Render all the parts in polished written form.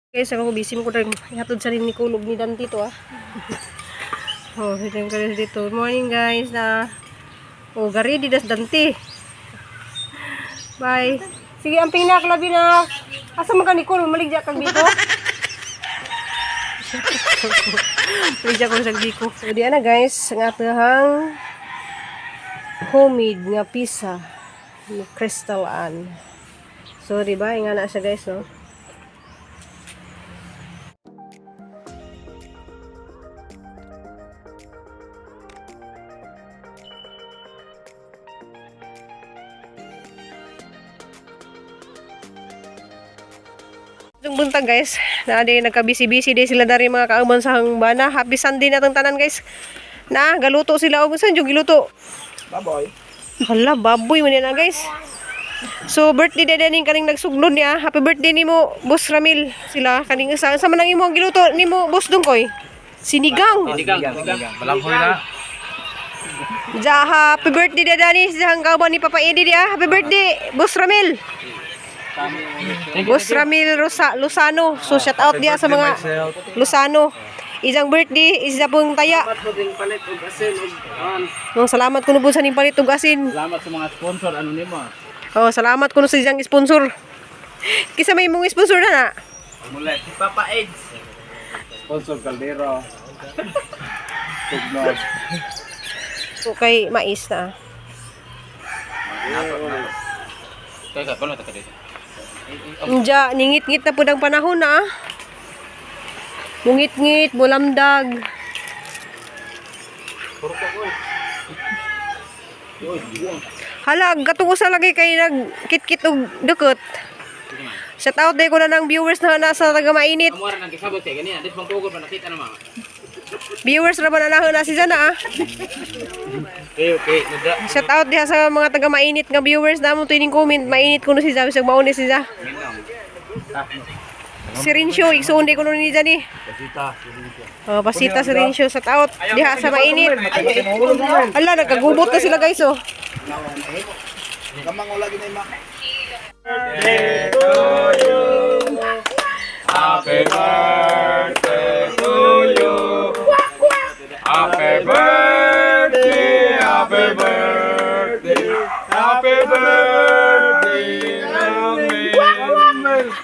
Guys, ako busy mo ko rin. Ihatod sa rin ni Kulog ni Dan dito ah. Oh, hilang ka rin dito. Good morning guys na. Oh, gari di das Dante. Bye. Sige, amping na klabi na. Asa man ka ni Kulog, maligya kang biko. Maligya ko sa biko. So, di na guys, nga atahang homemade nga pizza ni Crystal Ann. So, di ba? Nga na siya guys, no? Itong buntag guys, na di nagka-busy-busy di sila dari mga kauban sa hangbana. Happy Sunday na itong tanan guys. Na, galuto sila. O, saan yung giluto? Baboy. Hala, baboy man yan guys. So, birthday din din kaning nagsuglod niya. Happy birthday ni mo, Boss Ramil. Sila, kaning isa. Sama nang imo giluto ni mo, Boss Dungkoy. Sinigang. Sinigang. Balanghoy na. Ja, happy birthday din ni sa hanggawan ni Papa Eddie dia. Happy birthday, Boss Ramil. Boss Ramil Luzano. So shout out dia sa mga Luzano. Isang birthday, isa pong taya. Salamat kuno po sa ning palit ug asin. Salamat sa mga sponsor ano nimo. Oh, salamat kuno sa isang sponsor. Kisa may mong sponsor na. Mula si Papa Eggs. Sponsor Caldero. Tugnog. Okay, mais na. Kaya paano ta dito? Diya, ningit-ngit na po ng panahon na. Mungit-ngit, bulamdag. Hala, gatungo sa lagi kay nagkit-kit og dukot. Shout out day ko na ng viewers na nasa taga mainit. Viewers na ba na na si Zana ah. Okay. Shout out diha sa mga taga mainit nga viewers na mo tuwing comment mainit kuno si Zana sa mauni si Zana. Si Rincio, igsuon ko ni Zani. Oh, pasita si Rincio shout out diha sa mainit. Ala nagkagubot na sila guys oh. Kamang wala ginay ma. Happy birthday to you. Happy birthday, happy birthday, happy birthday,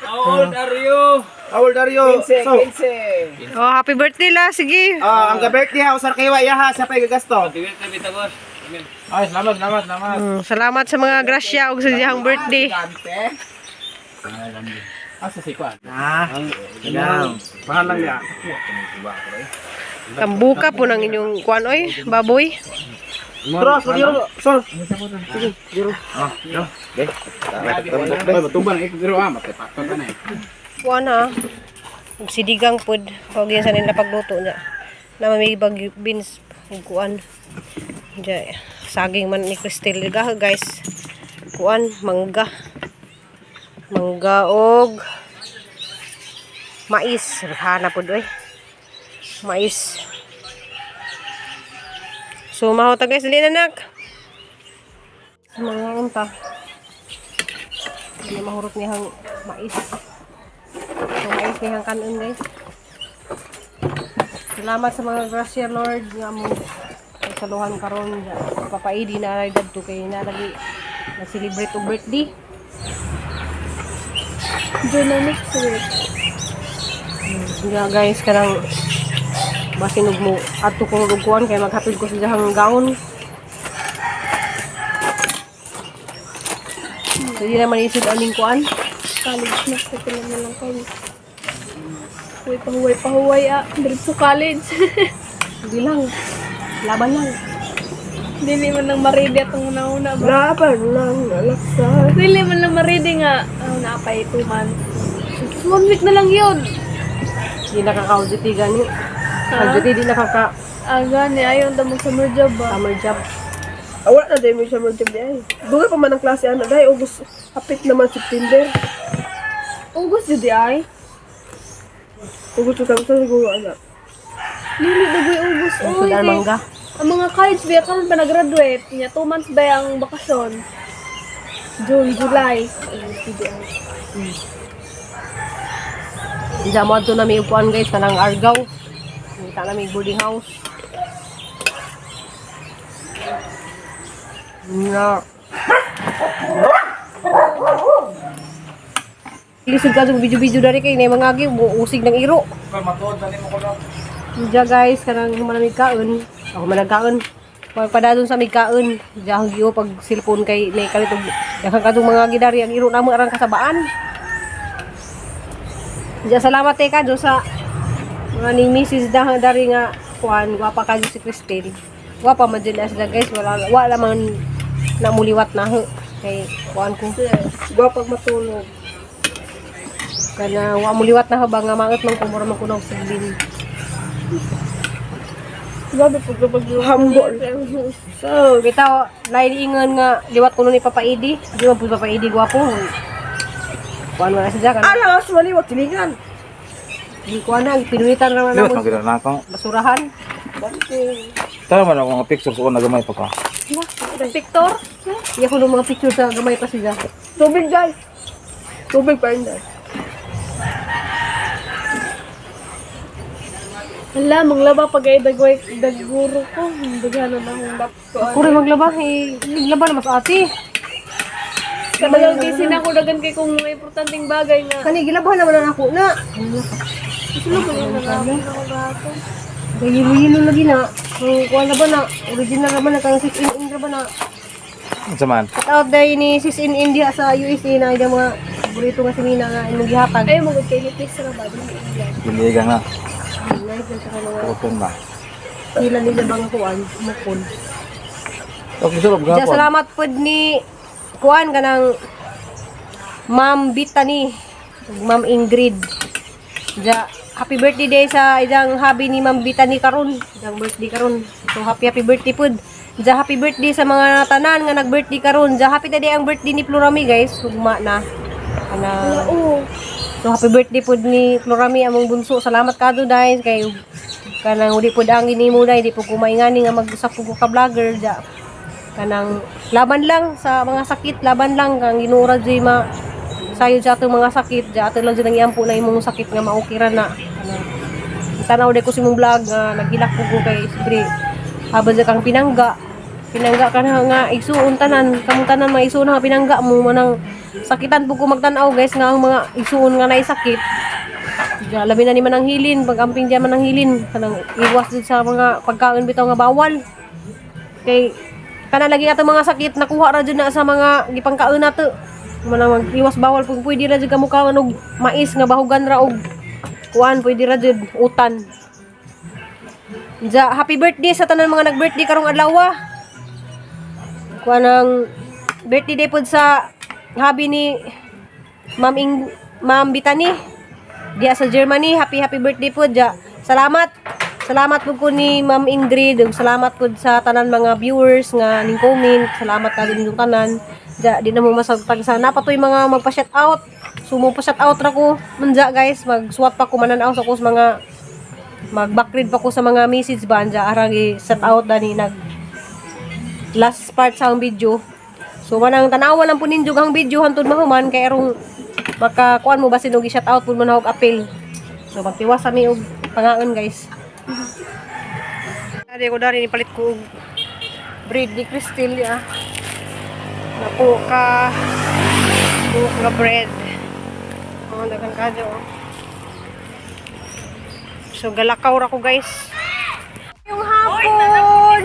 How old are you? How old are you? 15. Oh, happy birthday la, sige. Ang birthday ha, usar kayo ya sa pagagasto. Ay, salamat. Salamat sa mga grasya ug sa diyang birthday. Asa si Kwan? Mahal lang niya. Kambuka po ng inyong kuan oy, baboy. Sir. Batuban ito diro matay pakto na eh. Kuan ha. Ug sidigang pod, og yan sa nila pagluto niya. Na may bag beans ug kuan. Diya, saging man ni Crystal guys. Kuan mangga. Mangga og mais, hana pod oy. Mais. So mahota guys, dali na nak. Mga unta. Hindi mahurot niyang mais. So mais niyang kanon guys. Salamat sa mga grasya Lord nga mo saluhan karon ja. Papaidi na ay dadto kay na lagi na celebrate og birthday. Dynamic sweet. Yeah, guys, karang basinog mo ato ko ruguan kay maghatod ko sa dihang gaon. So, di naman isip aning kuan. College na sa naman lang kayo. Pahuway diretso college. Hindi lang. Laban lang. Dili man lang maridi atong una ba? Laban lang, alaksa. Dili man lang maridi nga napay 2 months. 1 week na lang yun. Hindi nakaka-auditi gani. Auditi di nakaka Gani, ayaw na mag summer job ba? summer job. Wala na dahil may summer job di ay. Dugay pa man ang klase ana dahil August. Apit naman September. August yun di ay? August ito sa siguro ana. Dili dagoy August. Oy, Sudan mangga. ang mga college ba karon pa nag-graduate niya 2 months ba ang bakasyon? June, July. Diyan mo ato na may upuan guys, kanang Argao. Kita na may boarding house. Na. Lisod ka sa video-video dari kay na mga agi, usig ng iro. Matuod na nimo ko na. Diyan guys, kanang malamig kaon. Ako managkaon. Pagpada dun sa may kaon, diyan giyo pag cellphone kay may kalitog. Daghang kadung mga gidari ang iro namo arang kasabaan. Diyan salamat ka do sa mga ni Mrs. Dari nga kuan, gwapa ka si Cristel. Gwapa man din asda guys, wala man namuliwat na ho. Kay kuan ko. Gwapa matulog. Kana wa muliwat na ba nga mangat man kumura man kuno sa bilin. Grabe po kapag Hambol. So, bitaw lain ingon nga liwat kuno ni Papa Edi. Di man pud Papa Edi gwapo. Kuan wala siya kan. alas, maliwat tilingan. Di kuan na pinulitan ra man Yes, mo magkita na ako. basurahan. Tara man ako nga pictures ko na gamay pa ka. Victor, Iya ko mga picture sa gamay pa siya. tubig dyan. Tubig pa rin dyan. Hala, manglaba pag ay daguro ko. Dagano na akong laptop. Ako rin maglaba naglaba na mas ate. Kadagang gisin ako dagan kay kung mga importanteng bagay nga. Kani gilabahan naman na ako na. Gusto ko yung nalapin ako gato. Gayilo lagi na. Kung kuan na ba na original naman na kang 6 in ra ba na. Unsa man? Cut out day ni sis in India sa USA na ida mga paborito nga si Nina nga imong gihatag. Ay, magod kay Netflix na ba? Hindi. Piligan na. Nice sa kanang Open ba? sila nila bang kuan mukon. Okay, sarap Diya gapon. salamat pod ni kuan kanang Ma'am Bitani, Ma'am Ingrid. Diya happy birthday day sa idang hobby ni Ma'am Bitani karon. Idang birthday karon. So happy birthday pod. Diya happy birthday sa mga tanan nga nag-birthday karon. Diya happy day ang birthday ni Florami guys. Hugma na. Ana. Oo. So happy birthday pod ni Florami among bunso. Salamat kado dai kay kanang udi pod ang inimo dai di po kumaingani nga mag-usap ko ka vlogger diya. Kanang laban lang sa mga sakit, laban lang kang ginuura di ma sayod sa atong mga sakit, di ato lang dyan ang iampo na imong sakit nga maukiran na. Tanaw de ko sa imong vlog nga naghilak ko kay Sibri. Habang dyan kang pinangga ka na nga isuon tanan, kamong tanan mga isuon nga pinangga mo manang sakitan po ko magtanaw guys nga ang mga isuon nga naisakit. Diyan labi na ni manang hilin, pag-amping diyan manang hilin, kanang iwas din sa mga pagkaon bitaw nga bawal. Kay kana lagi ato mga sakit nakuha ra jud na sa mga gipangkaon nato. Manang mag-iwas bawal pug pwede ra jud kamo kaon og mais nga bahugan ra og kuan pwede ra jud utan. Ja happy birthday sa tanan mga nag-birthday karong adlaw. Kuan ang birthday day pod sa hobby ni Ma'am Bitani diya sa Germany. Happy birthday pod ja. Salamat po ko ni Ma'am Ingrid. Salamat po sa tanan mga viewers nga ning comment. Salamat ka din yung tanan. Di na mo masagtag sa napatoy mga magpa-shout out. Sumo pa shout out ra ko. Manja guys, mag-swat pa ko mananaw sa kus mga mag-backread pa ko sa mga message ba anja arang i-shout out dani nag last part sa ang video. So manang tanawa lang po ninyo ang video hantod mahuman kay arong makakuan mo basin og i-shout out pud mo na og appeal. So magtiwas mi og pangaon guys. Dari ko dari ni palit ko og bread ni Cristel ya. Napo ka bread. Oh, dagan ka jo. So galakaw ra ko guys. Yung hapon.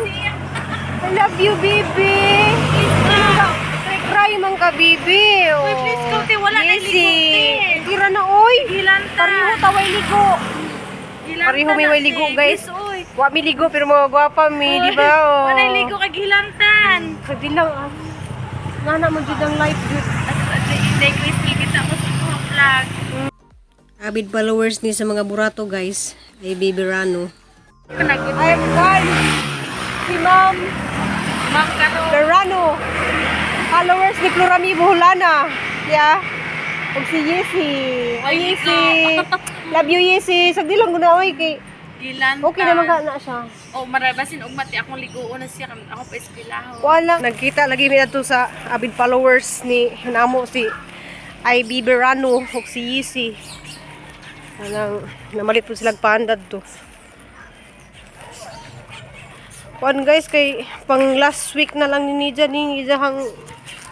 I love you, baby. Cry man ka, baby. Uy, please, kauti, wala na ligo, te. Tira na, oy. Gilanta. Pareho taway ligo. Pareho may way ligo, guys. Uy. Wa mi ligo, pero mga gwapa mi, di ba? Oh. Wala ligo kag gilantan. Sabi lang, nana mo dyan ang life, dude. Hindi, Christy, kita ko sa vlog. Avid followers ni sa mga burato, guys. Ay, Baby Rano. Kanagod. I am gone. Si Ma'am Karo. Rano. Followers ni Florami Buholana. Yeah. Ug si Yesi. Ay, Yesi. Love you, Yesi. Sagdi lang guna, oy. Kay Gilantan. okay naman ka na siya. Oh, marabasin og mati akong ligoon na siya ako pa eskwelaho. Wala. Nagkita lagi mi ato sa avid followers ni namo si Ay Biberano ug si Yesi. Anang namalit po silang pandad to. Kuan guys, kay pang last week na lang ni Nija ni hang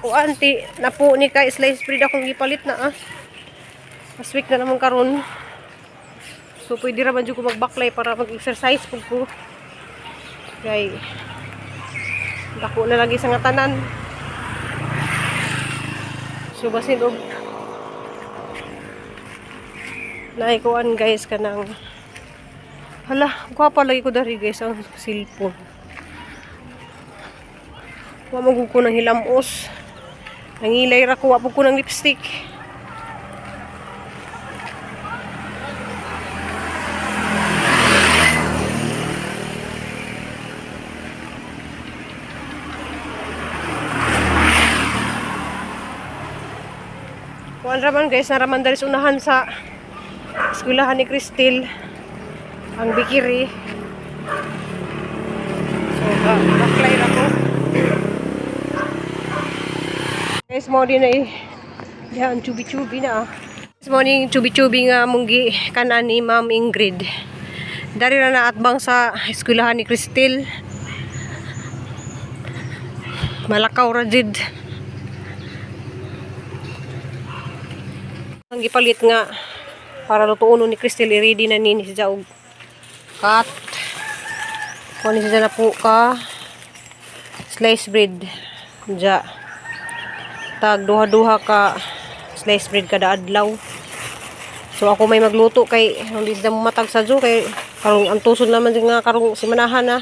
kuan ti na po ni kay slice bread akong gipalit na last week na naman karon. So pwede ra man jud ko magbaklay para mag-exercise pug ko. Kay dako na lagi sa nga tanan. So basin og naikuan guys kanang hala, gwapa lagi ko dari guys ang cellphone. Wa magug ko ng hilamos. Nangilay ra ko, wa po ko ng lipstick. Kuan raman guys, naraman dari unahan sa eskwelahan ni Cristel ang bikiri. So, baklay na ko. Guys, mo din na diyan chubi-chubi na. This morning, chubi-chubi nga munggi kanan ni Ma'am Ingrid. Dari na naatbang sa eskwelahan ni Cristel. Malakaw ra jud. Ang gipalit nga para lutuon ni Cristel, ready na ni siya og cut. Kunin siya na po ka slice bread. Diya. Tag duha-duha ka slice bread kada adlaw. So ako may magluto kay hindi siya matag sa jo kay karong ang tusod naman din nga karong simanahan na.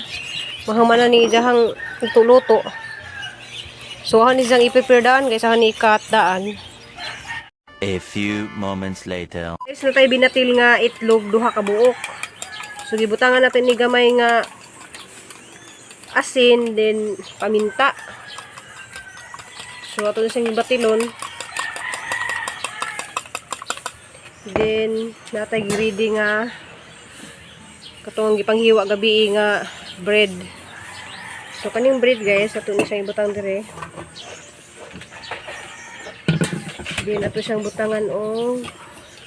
Mahamana ni jahang luto. So han ni jang i-prepare daan kay sa ni cut daan. A few moments later. Guys, na tayo binatil nga itlog, duha ka buok. So, gibutangan natin ni gamay nga asin, then paminta. So, ato na siyang batilon. Then, natay ready nga katong gipanghiwa gabi nga bread. So, kaning bread guys, ato na siyang ibutang dire. Then, ato siyang butangan o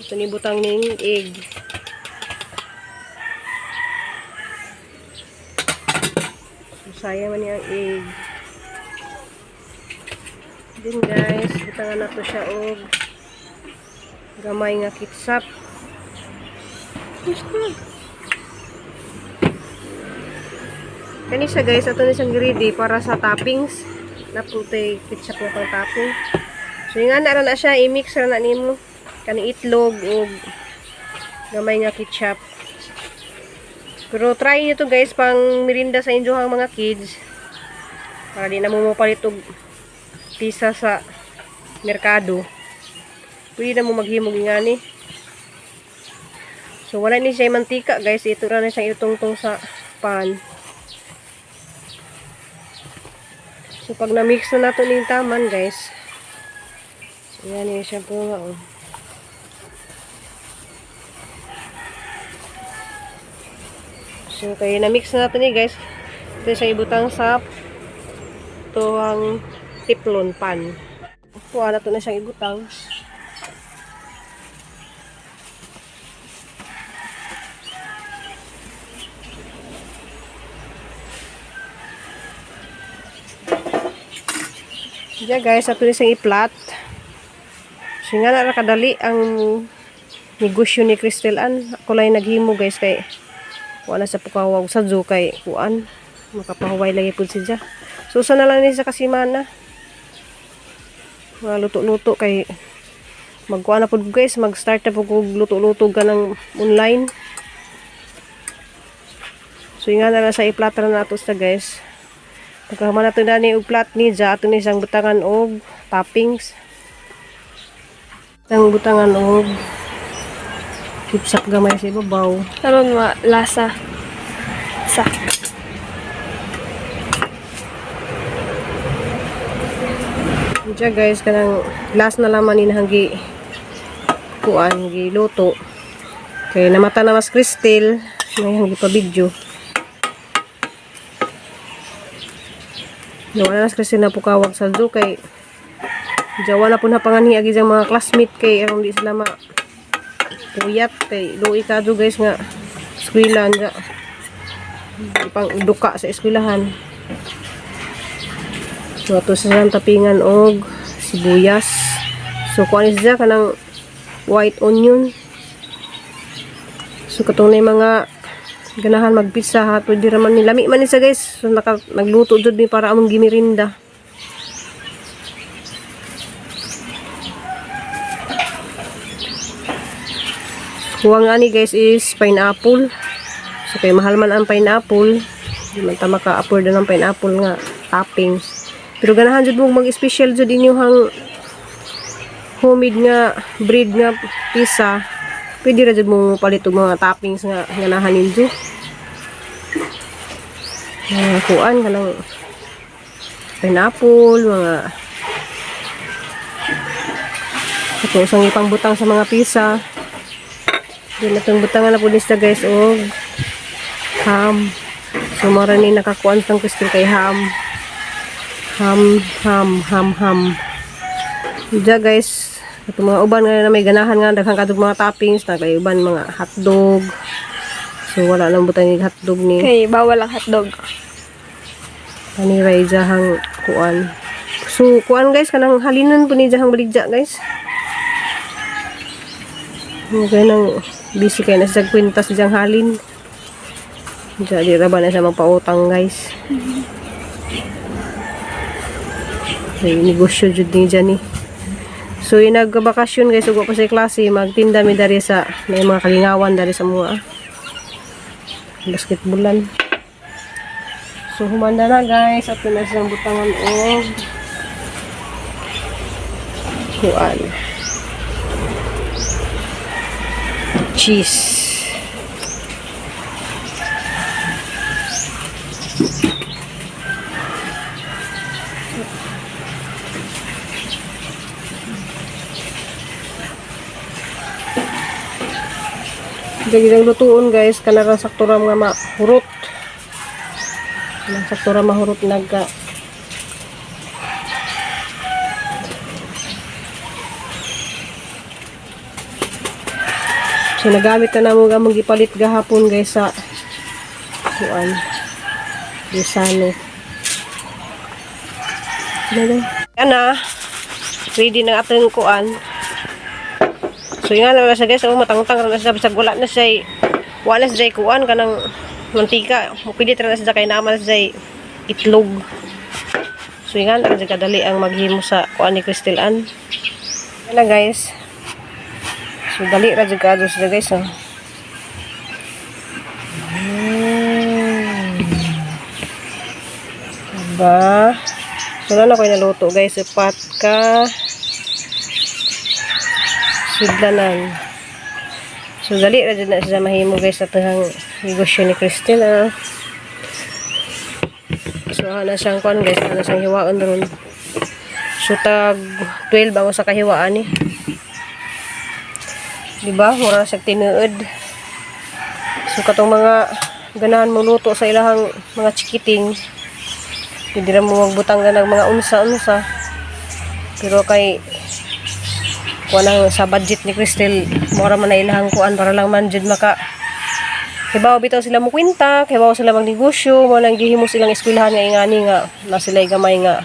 ito ni butang ning egg. So, sayang man yung egg. Then guys, butangan nato siya o gamay nga ketchup. Kani siya guys, ato na siyang ready para sa toppings. Naputay ketchup na pang topping. So, yung nga na siya, i-mix na nimo kaning itlog o gamay nga ketchup. Pero try nyo to guys, pang merinda sa inyo mga kids. Para di na mo mapalit og pisa sa merkado. Pwede na mo maghimog nga ni. So, wala ni siya mantika guys. Ito na siyang itungtong sa pan. So, pag na-mix na nato ning taman guys. Ayan yung siya po nga. Oh. So, kaya na-mix na natin guys. Ito siya ibutang sa tuwang tiplon pan. Kuha na ito na siyang ibutang. Diyan guys, ito na siyang i-plot. So nga na kadali ang negosyo ni Cristel an. Ako lang naghimo guys kay wala sa pukawag sa jo kay kuan makapahuway lagi pud siya. So usa na lang ni sa kasimana. Mga luto-luto kay magkuan na pud guys, mag-start na pud luto-luto ka ng online. So nga na sa i-platra nato sa guys. Pagkaman nato na ni og plat ni ja ato ni sang butangan og toppings. Ang butangan og ketchup gamay sa ibabaw. Karon lasa sa Diyan guys, kanang glass na laman inahanggi kuan giluto. Kay namata na mas Cristel, may hanggi pa video. Wala na Cristel na pukawag sa do kay Jawa na po na panganhi agi mga classmate kay aron di sila Puyat kay luoy kadto guys nga eskwelahan ja. Pang duka sa eskwelahan. So ato sa tapingan og sibuyas. So kuan siya kanang white onion. So katong na mga ganahan magpizza ha, pwede raman ni lami man ni siya guys. So nagluto jud ni para among gimirinda. Kuha nga ni guys is pineapple. So kay mahal man ang pineapple. Di man ta maka-afford ng pineapple nga toppings. Pero ganahan jud mo mag-special jud inyong homemade nga bread nga pizza. Pwede ra jud mo palit og mga toppings nga ganahan ninyo. Mga kuan kanang pineapple, mga ito sang ipang butang sa mga pizza. Di na itong butangan na po nista guys o ham. So mara ni nakakuan tang Crystal kay ham. Ham. Diya guys, ito mga uban nga na may ganahan nga daghang kadug mga toppings na kay uban mga hotdog. So wala nang butang ni hotdog ni. Okay, bawal ang hotdog. Kani ray jahang kuan. So kuan guys kanang halinan po ni jahang baligja guys. Okay nang busy kay na sa kwintas jang halin. Jadi ra ba na sa magpautang guys. May negosyo jud ni dyan eh. So yung nagbakasyon guys, ugwa pa sa klase, magtinda mi dari sa may mga kalingawan dari sa mga basketballan. So humanda na guys, at na silang butangan og kuan. Cheese. Dagdag lutuon guys, kanara saktura nga mahurot. Kanang saktura mahurot nagka. So nagamit na namo gamong gipalit gahapon guys sa kuan. Gisano. Ana. Ready na atong kuan. So yung nga sa guys, matangtang na siya bisag wala na siya wala na siya kuan kanang mantika, pilit na siya kay naman siya itlog. So yung nga na kadali ang maghimo sa kuan ni Crystal Ann. Yan guys. So dali ra jud kadto sila guys. Ba. So na ko naluto guys, upat ka sudlanan. So dali ra jud na siya mahimo guys sa tuhang negosyo ni Crystal. So ana siyang kon guys, ana siyang hiwaon ron. So tag 12 ang sa kahiwaan ni. Diba? Mura siya tinuod. So katong mga ganahan mo luto sa ilahang mga chikiting. Hindi ra mo magbutang ng mga unsa-unsa. Pero kay kuanang sa budget ni Crystal, mura man na ilahang kuan para lang man jud maka hibaw bitaw sila mo kwenta, hibaw sila magnegosyo, mo nang gihimo silang eskwelahan nga ingani nga na sila gamay nga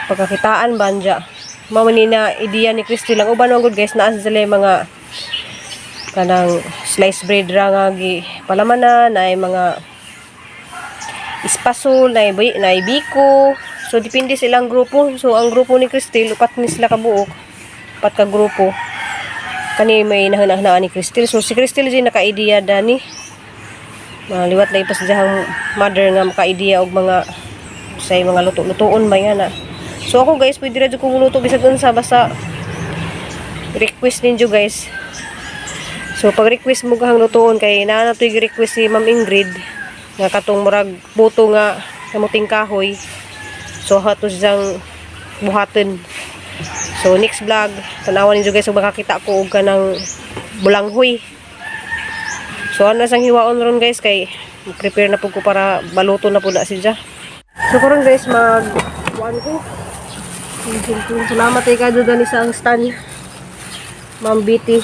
pagkakitaan banja. Mao man na ideya ni Crystal ang uban good guys, naa sila mga kanang slice bread ra nga gi palamanan, na mga espasol, na biko. So depende silang grupo. So ang grupo ni Crystal upat ni sila kabuok. 4 ka grupo. Kani may nahanaan ni Crystal. So si Crystal din naka-idea dani. Liwat na ipas diyang mother nga maka-idea og mga say mga luto-lutoon ba yan. So ako guys, pwede ra jud kong luto bisag unsa basta request ninyo guys. So pag request mo kahang lutoon kay naa na toy request si Ma'am Ingrid nga katong murag buto nga kamuting kahoy. So hato siyang buhaton. So next vlog, tanawan ninyo guys kung makakita ko og kanang bulanghoy. So ana sang hiwaon ron guys kay prepare na pud ko para baluto na pud na siya. So karon guys kuan ko. Salamat kay kadto dani sa ang stand. Ma'am Betty.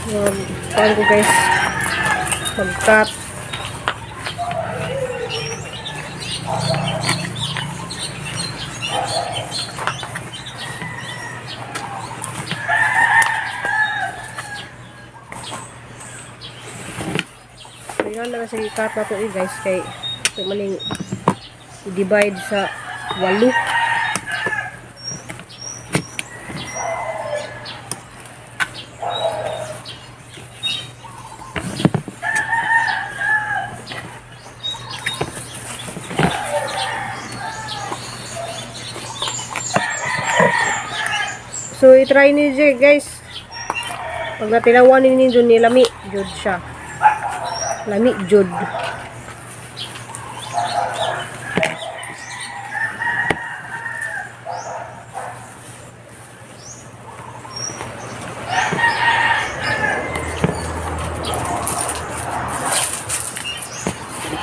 Kuhaan ko guys. Mag-cut. Kailangan na kasi i-cut na ito guys. Kaya ito maling i-divide sa 8. So, i-try niyo guys. Pag natilawan ninyo ni lami, jud siya. Lami, jud.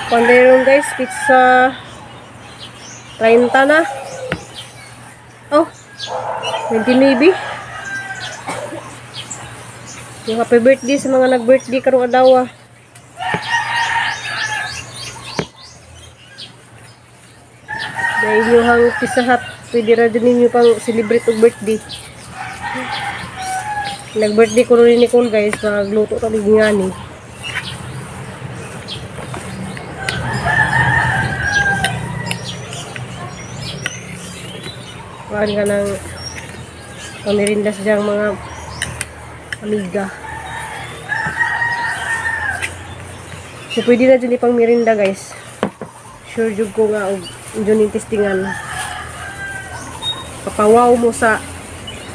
Panderon guys, pizza 30 na. Oh, 20 maybe. Yung happy birthday sa mga nag-birthday karong adlaw. Dahil nyo hang pisahat, pwede ra din ninyo pang celebrate og birthday. Nag-birthday ko rin ni Nicole guys, magluto kami ngani. Kuhaan ka ng pamirindas diyang mga amiga. So, pwede na dyan ipang mirinda guys. Sure jud ko nga og dyan yung testingan. Papawaw mo sa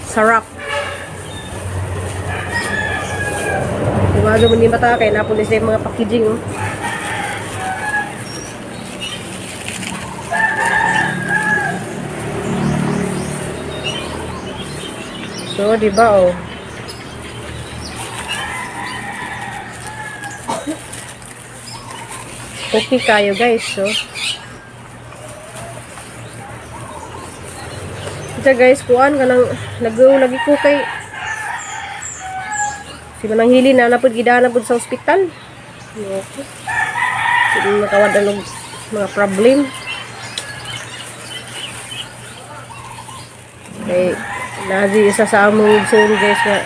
sarap. Kung ano mo ni mata kay napulis na yung mga packaging. Oh. So, diba oh. Okay kayo guys, so. Ito guys, kuan ka nang nagaw lagi ko kay si manang hili na napod gidana pud sa ospital. Okay. Hindi makawad ang mga problem. Okay. Nazi isa sa among zone guys nga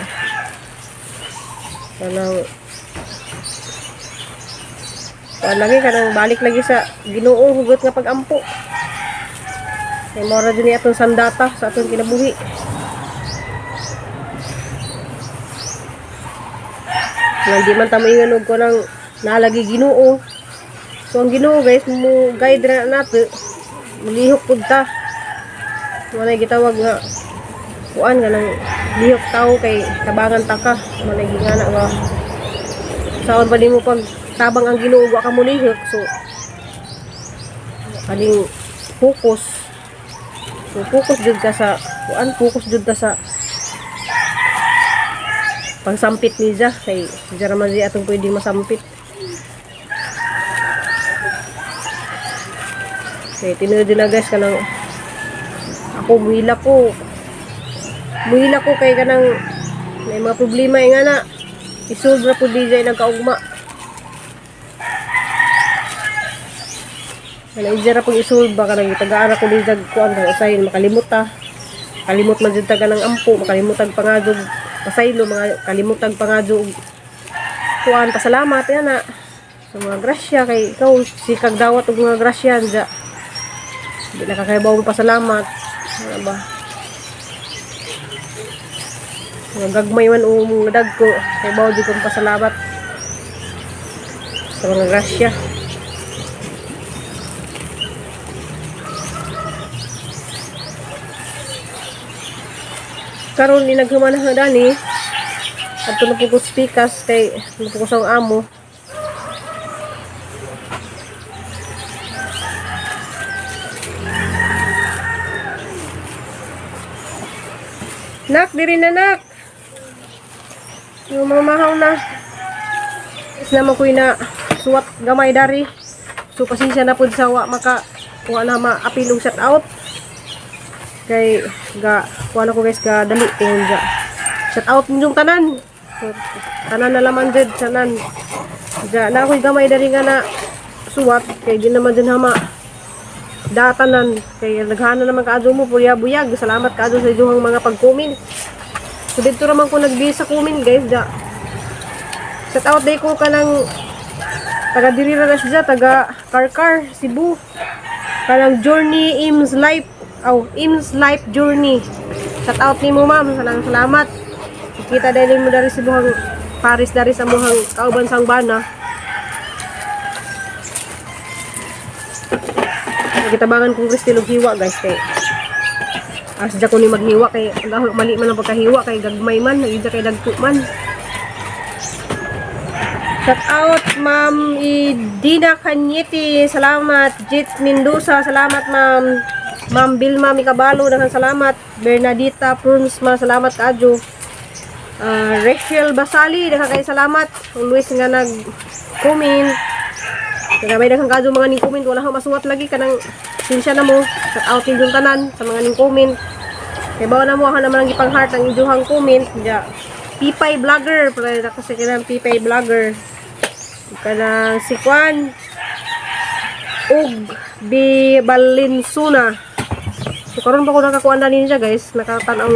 kanang lagi kanang balik lagi sa Ginoo hugot nga pag-ampo kay mora din atong sandata sa atong kinabuhi. Hindi man ta moingon og kanang nalagi Ginoo, so ang Ginoo guys mo guide na nato mulihok pud ta wala gitawag nga kuan nga nang lihok tao kay tabangan ta ka manay gingana nga saon pa nimo pag tabang ang Ginoo wa ka mo lihok, so kaning focus jud ka sa kuan, focus jud ka sa pangsampit niya kay jara man di atong pwedeng masampit. Kay tinuod na guys kanang ako muhila ko kay kanang may mga problema nga na isolve ra pud DJ nagkaugma. Ana ijara pag isolve ba kanang tagaan ako DJ kuan kang usahin makalimot ta. Kalimot man jud ta kanang ampo, makalimot tag pangadog pasaylo, mga kalimot tag pangadog kuan pasalamat yana. Sa mga grasya kay ikaw si kagdawat og mga grasya ja. Di nakakayabaw mo pasalamat. Ano ba? Gagmay man o nadag ko kay bawo di kong pasalamat sa mga grasya. Karon ni naghuman na dani at tunupugos pikas kay tunupugos ang amo. Nak, diri na nak. Yung mga mahaw na. Is naman ko na suwat gamay dari. So pasensya na po sa maka kuha na ma-apilong shout out. Kay ga kuha na ko guys ga dali tingin ja. Shout out ninyong tanan. So, tanan na laman dyan, tanan. Diyan na ako'y gamay dari nga na suwat. Kaya di naman dyan hama. Datanan. Kaya naghana naman kaado mo, buyag. Salamat kaado sa inyong mga pag-comment. So, dito naman ko nag-bisa comment, guys. Diyan. Shout out day ko ka ng taga Dirira na siya, taga Karkar, Cebu. Kanang Journey Ims Life. Ims Life Journey. Shout out ni mo, ma'am. Salamat. Kita dahil mo dari Cebu Paris dari sa muhang kauban sang bana. Nagitabangan kong Kristilog hiwa, guys. Kay asja ko ni maghiwa kay mali man ang pagkahiwa kay gagmay man, nagidya kay dagko man. Shout out Ma'am Idina Kanyeti, salamat. Jit Mendoza, salamat ma'am. Ma'am Bilma Mikabalo, daghang salamat. Bernadita Prunsma, salamat kaadyo. Rachel Basali, daghang kay salamat. Always nga nag-comment. Kagabay daghang kaadyo mga ning comment, wala akong masuwat lagi kanang sinsya na mo. Shout out yung tanan sa mga ning comment. Kay bawa na mo ako naman ang ipang-heart ang inyong comment. Ja, Pipay Vlogger, para na kasi kinang Pipay Vlogger. Kanang si Kwan ug Balinsuna. So karon pa ko nakakuan na ninja, guys. Nakatan-aw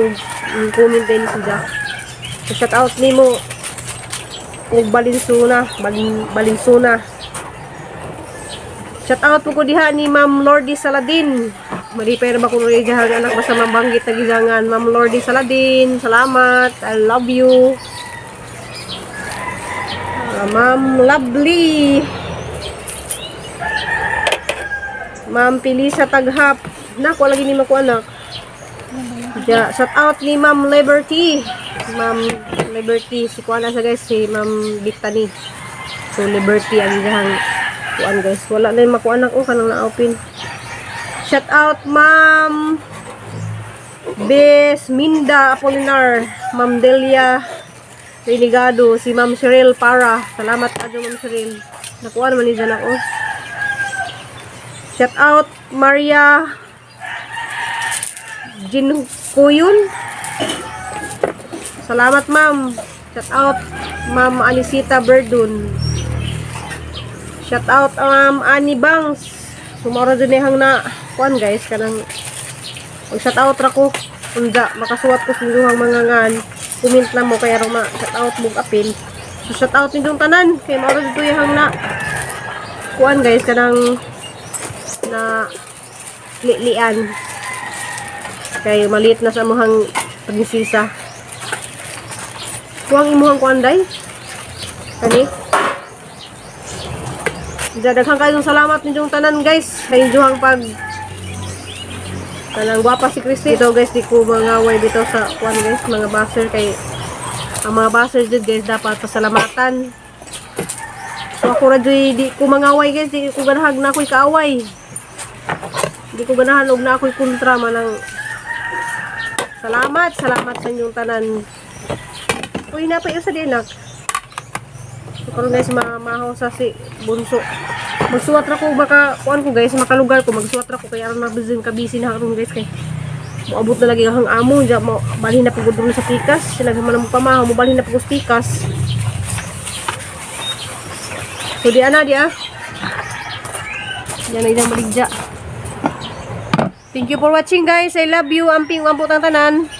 ang comment din siya. So, shout out nimo ug Balinsuna, Balinsuna. Shout out po ko diha ni Ma'am Lordy Saladin. Maripay ba ko rin diha anak basta mabanggit na gijangan. Ma'am Lordy Saladin, salamat. I love you. Ma'am Lovely. Ma'am Pilisa Taghap. Nako lagi ni mako anak. Ja, shout out ni Ma'am Liberty. Ma'am Liberty si kuana sa guys si Ma'am Bitani. So Liberty ang dihang kuan guys. Wala na mako anak ko kanang na-open. Shout out Ma'am Besminda Apolinar, Ma'am Delia Renegado, si Ma'am Cheryl Para. Salamat adyo Ma'am Cheryl. Nakuha naman ni dyan ako. Shout out Maria Jinkoyun. Salamat ma'am. Shout out Ma'am Anisita Berdun. Shout out Annie Bangs. Sumara dun hang na kuan guys kanang shout out ra ko unda makasuwat ko sa inyong mga ngan. Comment lang mo kaya roma shout out mong apil. So shout out ninyong tanan kay mao dito yung na kuan guys kanang na lian kay maliit na sa muhang prinsesa. Kuang imuhang kuan day kani. Daghang kayong salamat ninyong tanan guys kay inyong pag kanang gwapa si Christy. Ito guys, di ko mangaway dito sa kuan guys, mga baser kay ang mga baser dito guys dapat pasalamatan. So ako radyoy di ko mangaway guys, di ko ganahag na ako'y kaaway. Di ko ganahan og na ako'y kontra manang salamat sa inyong tanan. Uy, napay sa dinak. So karon guys, mamahaw sa si Bunso. Magsuwat ra ko baka kuan ko guys makalugar ko magsuwat ra ko kay aron mabizin ka busy na karon guys kay moabot na lagi ang amo ja mo balhin na pugod sa pikas sila man mo pamahaw mo balhin na pugod sa pikas. So di ana dia yan na idang baligja. Thank you for watching guys. I love you. Amping amputang tanan.